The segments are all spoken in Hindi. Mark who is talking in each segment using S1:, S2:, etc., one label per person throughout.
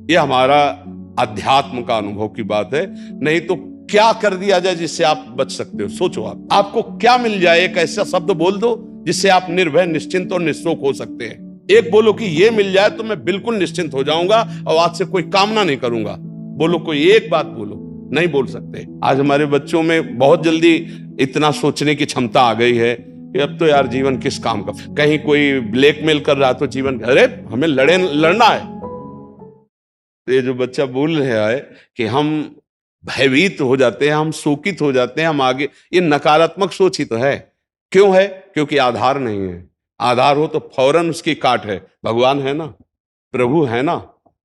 S1: ये हमारा अध्यात्म का अनुभव की बात है। नहीं तो क्या कर दिया जाए जिससे आप बच सकते हो? सोचो, आपको क्या मिल जाए? एक ऐसा शब्द बोल दो जिससे आप निर्भय, निश्चिंत और निःशोक हो सकते हैं। एक बोलो कि ये मिल जाए तो मैं बिल्कुल निश्चिंत हो जाऊंगा और आज से कोई कामना नहीं करूंगा। बोलो, कोई एक बात बोलो। नहीं बोल सकते। आज हमारे बच्चों में बहुत जल्दी इतना सोचने की क्षमता आ गई है कि अब तो यार जीवन किस काम का। कहीं कोई ब्लैकमेल कर रहा तो जीवन, अरे हमें लड़ना है। तो ये जो बच्चा बोल रहा है कि हम भयभीत हो जाते हैं, हम शोकित हो जाते हैं, हम आगे, ये नकारात्मक सोच ही तो है। क्यों है? क्योंकि आधार नहीं है। आधार हो तो फौरन उसकी काट है। भगवान है ना, प्रभु है ना।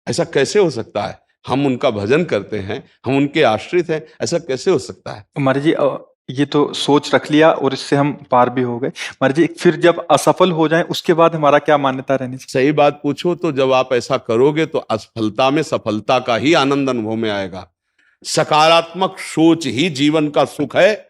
S1: ऐसा कैसे हो सकता है? हम उनका भजन करते हैं, हम उनके आश्रित हैं, ऐसा कैसे हो सकता है?
S2: महाराज जी, ये तो सोच रख लिया और इससे हम पार भी हो गए। महाराज जी, फिर जब असफल हो जाएं उसके बाद हमारा क्या मान्यता रहनी चाहिए?
S1: सही बात पूछो तो जब आप ऐसा करोगे तो असफलता में सफलता का ही आनंद अनुभव में आएगा। सकारात्मक सोच ही जीवन का सुख है।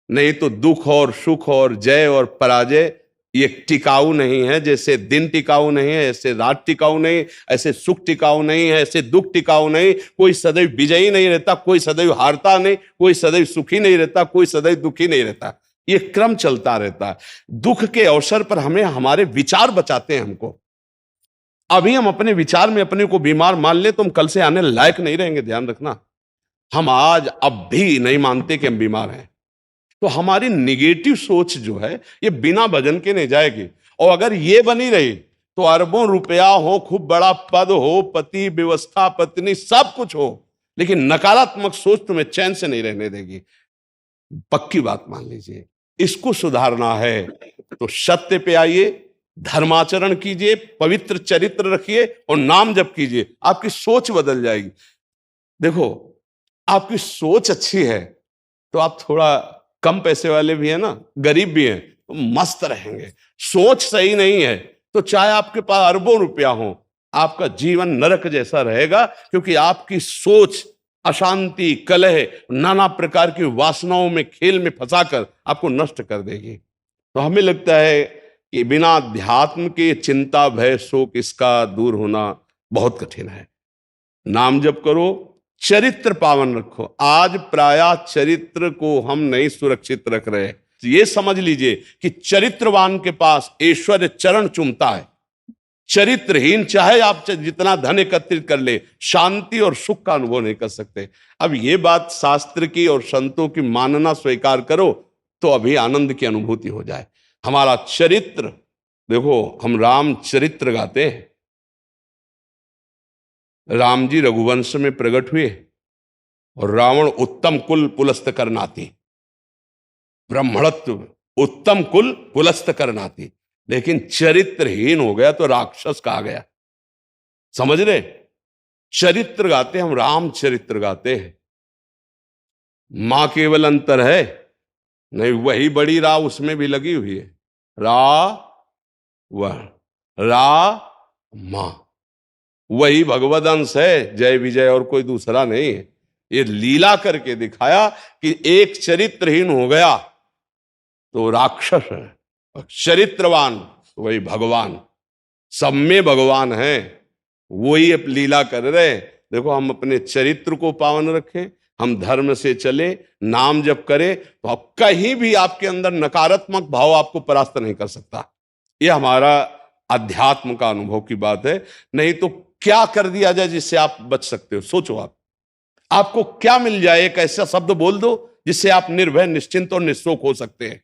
S1: नहीं तो दुख और सुख और जय और पराजय ये टिकाऊ नहीं है। जैसे दिन टिकाऊ नहीं है, ऐसे रात टिकाऊ नहीं, ऐसे सुख टिकाऊ नहीं है, ऐसे दुख टिकाऊ नहीं। कोई सदैव विजयी नहीं रहता, कोई सदैव हारता नहीं, कोई सदैव सुखी नहीं रहता, कोई सदैव दुखी नहीं रहता। ये क्रम चलता रहता है। दुख के अवसर पर हमें हमारे विचार बचाते हैं हमको। अभी हम अपने विचार में अपने को बीमार मान ले तो हम कल से आने लायक नहीं रहेंगे। ध्यान रखना, हम आज अब भी नहीं मानते कि हम बीमार हैं। तो हमारी निगेटिव सोच जो है ये बिना भजन के नहीं जाएगी। और अगर ये बनी रही तो अरबों रुपया हो, खूब बड़ा पद हो, पति, व्यवस्था, पत्नी, सब कुछ हो, लेकिन नकारात्मक सोच तुम्हें चैन से नहीं रहने देगी। पक्की बात मान लीजिए। इसको सुधारना है तो सत्य पे आइए, धर्माचरण कीजिए, पवित्र चरित्र रखिए और नाम जप कीजिए। आपकी सोच बदल जाएगी। देखो, आपकी सोच अच्छी है तो आप थोड़ा कम पैसे वाले भी है ना, गरीब भी हैं, तो मस्त रहेंगे। सोच सही नहीं है तो चाहे आपके पास अरबों रुपया हो, आपका जीवन नरक जैसा रहेगा। क्योंकि आपकी सोच अशांति, कलह, नाना प्रकार की वासनाओं में, खेल में फंसाकर आपको नष्ट कर देगी। तो हमें लगता है कि बिना अध्यात्म के चिंता, भय, शोक इसका दूर होना बहुत कठिन है। नाम जप करो, चरित्र पावन रखो। आज प्रायः चरित्र को हम नहीं सुरक्षित रख रहे। ये समझ लीजिए कि चरित्रवान के पास ऐश्वर्य चरण चूमता है। चरित्रहीन चाहे आप जितना धन एकत्रित कर ले, शांति और सुख का अनुभव नहीं कर सकते। अब ये बात शास्त्र की और संतों की मानना स्वीकार करो तो अभी आनंद की अनुभूति हो जाए। हमारा चरित्र देखो, हम राम चरित्र गाते हैं। राम जी रघुवंश में प्रकट हुए और रावण उत्तम कुल पुलस्त करनाती, ब्राह्मणत्व उत्तम कुल पुलस्त करनाती, लेकिन चरित्रहीन हो गया तो राक्षस कहा गया। समझ रहे? चरित्र गाते हम, राम चरित्र गाते हैं। मां केवल अंतर है नहीं, वही बड़ी रा उसमें भी लगी हुई है। रा वह रा मां, वही भगवद अंश है, जय विजय और कोई दूसरा नहीं है। ये लीला करके दिखाया कि एक चरित्रहीन हो गया तो राक्षस है, और चरित्रवान तो वही भगवान। सब में भगवान है, वही अब लीला कर रहे हैं। देखो, हम अपने चरित्र को पावन रखें, हम धर्म से चले, नाम जप करें तो अब कहीं भी आपके अंदर नकारात्मक भाव आपको परास्त नहीं कर सकता। ये हमारा अध्यात्म का अनुभव की बात है। नहीं तो क्या कर दिया जाए जिससे आप बच सकते हो? सोचो, आपको क्या मिल जाए? एक ऐसा शब्द बोल दो जिससे आप निर्भय, निश्चिंत और निःशोक हो सकते हैं।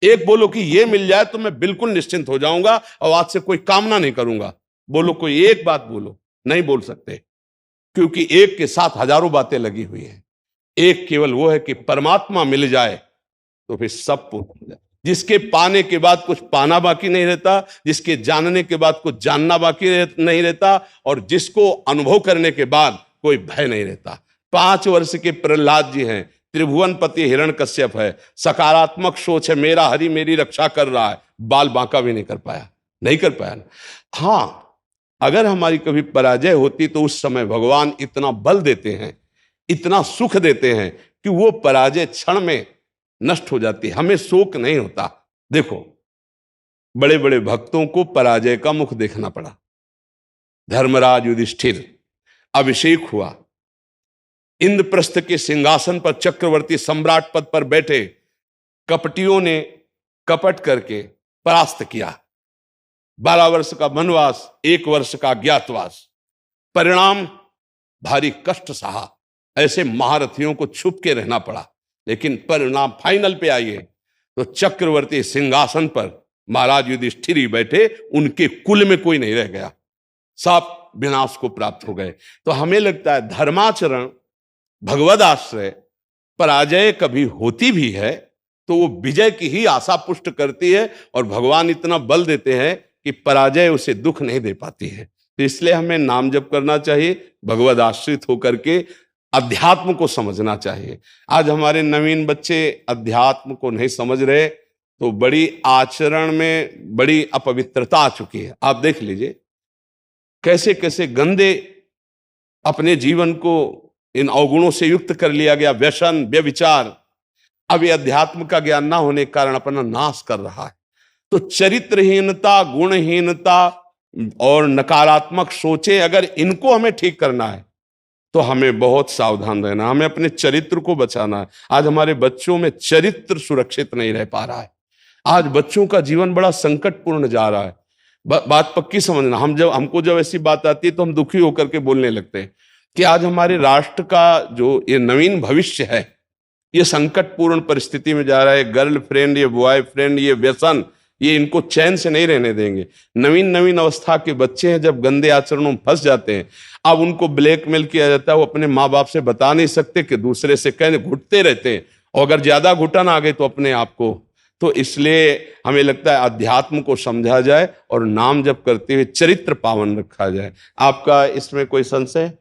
S1: एक बोलो कि ये मिल जाए तो मैं बिल्कुल निश्चिंत हो जाऊंगा और आज से कोई कामना नहीं करूंगा। बोलो, कोई एक बात बोलो। नहीं बोल सकते, क्योंकि एक के साथ हजारों बातें लगी हुई हैं। एक केवल वो है कि परमात्मा मिल जाए तो फिर सब पूर्ण हो जाए। जिसके पाने के बाद कुछ पाना बाकी नहीं रहता, जिसके जानने के बाद कुछ जानना बाकी नहीं रहता, और जिसको अनुभव करने के बाद कोई भय नहीं रहता। 5 वर्ष के प्रहलाद जी हैं, त्रिभुवनपति हिरण्यकश्यप है, सकारात्मक सोच है, मेरा हरि मेरी रक्षा कर रहा है, बाल बांका भी नहीं कर पाया, नहीं कर पाया। हाँ, अगर हमारी कभी पराजय होती तो उस समय भगवान इतना बल देते हैं, इतना सुख देते हैं कि वो पराजय क्षण में नष्ट हो जाती है, हमें शोक नहीं होता। देखो, बड़े बड़े भक्तों को पराजय का मुख देखना पड़ा। धर्मराज युधिष्ठिर अभिषेक हुआ, इंद्रप्रस्थ के सिंहासन पर चक्रवर्ती सम्राट पद पर बैठे, कपटियों ने कपट करके परास्त किया। 12 वर्ष का वनवास, 1 वर्ष का अज्ञातवास, परिणाम भारी कष्ट सहा। ऐसे महारथियों को छुप के रहना पड़ा, लेकिन परिणाम फाइनल पे आइए तो चक्रवर्ती सिंहासन पर महाराज युधिष्ठिर ही बैठे, उनके कुल में कोई नहीं रह गया, सब विनाश को प्राप्त हो गए। तो हमें लगता है धर्माचरण, भगवद आश्रय, पराजय कभी होती भी है तो वो विजय की ही आशा पुष्ट करती है, और भगवान इतना बल देते हैं कि पराजय उसे दुख नहीं दे पाती है। तो इसलिए हमें नाम जप करना चाहिए, भगवद आश्रित होकर के अध्यात्म को समझना चाहिए। आज हमारे नवीन बच्चे अध्यात्म को नहीं समझ रहे, तो बड़ी आचरण में बड़ी अपवित्रता आ चुकी है। आप देख लीजिए कैसे कैसे गंदे अपने जीवन को इन अवगुणों से युक्त कर लिया गया, व्यसन, व्यभिचार। अब ये अध्यात्म का ज्ञान ना होने के कारण अपना नाश कर रहा है। तो चरित्रहीनता, गुणहीनता और नकारात्मक सोचे, अगर इनको हमें ठीक करना है तो हमें बहुत सावधान रहना, हमें अपने चरित्र को बचाना है। आज हमारे बच्चों में चरित्र सुरक्षित नहीं रह पा रहा है। आज बच्चों का जीवन बड़ा संकटपूर्ण जा रहा है। बात पक्की समझना, हमको जब ऐसी बात आती है तो हम दुखी होकर के बोलने लगते हैं कि आज हमारे राष्ट्र का जो ये नवीन भविष्य है, ये संकटपूर्ण परिस्थिति में जा रहा है। गर्लफ्रेंड, ये बॉयफ्रेंड, ये व्यसन, ये इनको चैन से नहीं रहने देंगे। नवीन नवीन अवस्था के बच्चे हैं, जब गंदे आचरणों में फंस जाते हैं, अब उनको ब्लैकमेल किया जाता है। वो अपने माँ बाप से बता नहीं सकते कि दूसरे से कहने घुटते रहते हैं, और अगर ज्यादा घुटन आ गई तो अपने आप को। तो इसलिए हमें लगता है अध्यात्म को समझा जाए और नाम जप करते हुए चरित्र पावन रखा जाए। आपका इसमें कोई संशय?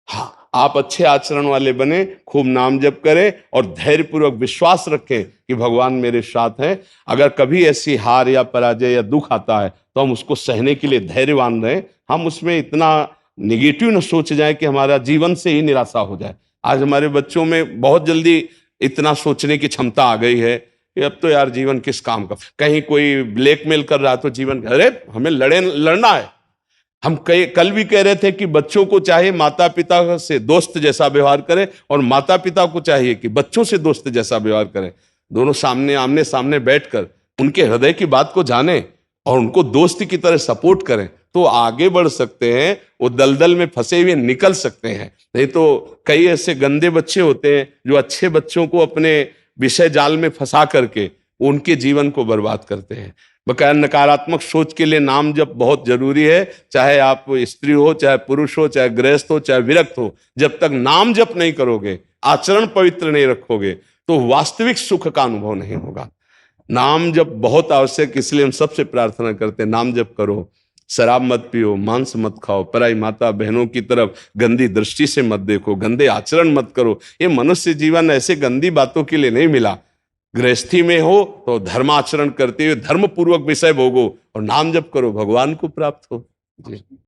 S1: हाँ, आप अच्छे आचरण वाले बने, खूब नाम जप करें और धैर्यपूर्वक विश्वास रखें कि भगवान मेरे साथ हैं। अगर कभी ऐसी हार या पराजय या दुख आता है तो हम उसको सहने के लिए धैर्यवान रहें। हम उसमें इतना निगेटिव न सोच जाए कि हमारा जीवन से ही निराशा हो जाए। आज हमारे बच्चों में बहुत जल्दी इतना सोचने की क्षमता आ गई है कि अब तो यार जीवन किस काम का। कहीं कोई ब्लैकमेल कर रहा तो जीवन, अरे हमें लड़ना है। हम कल भी कह रहे थे कि बच्चों को चाहिए माता पिता से दोस्त जैसा व्यवहार करें, और माता पिता को चाहिए कि बच्चों से दोस्त जैसा व्यवहार करें। दोनों आमने सामने बैठकर उनके हृदय की बात को जानें और उनको दोस्त की तरह सपोर्ट करें, तो आगे बढ़ सकते हैं, वो दलदल में फंसे हुए निकल सकते हैं। नहीं तो कई ऐसे गंदे बच्चे होते हैं जो अच्छे बच्चों को अपने विषय जाल में फंसा करके उनके जीवन को बर्बाद करते हैं। बकाया नकारात्मक सोच के लिए नाम जप बहुत जरूरी है। चाहे आप स्त्री हो, चाहे पुरुष हो, चाहे गृहस्थ हो, चाहे विरक्त हो, जब तक नाम जप नहीं करोगे, आचरण पवित्र नहीं रखोगे, तो वास्तविक सुख का अनुभव नहीं होगा। नाम जप बहुत आवश्यक, इसलिए हम सबसे प्रार्थना करते हैं नाम जप करो, शराब मत पियो, मांस मत खाओ, पराई माता बहनों की तरफ गंदी दृष्टि से मत देखो, गंदे आचरण मत करो। ये मनुष्य जीवन ऐसे गंदी बातों के लिए नहीं मिला। गृहस्थी में हो तो धर्माचरण करते हुए धर्म पूर्वक विषय भोगो और नाम जप करो, भगवान को प्राप्त हो। जी।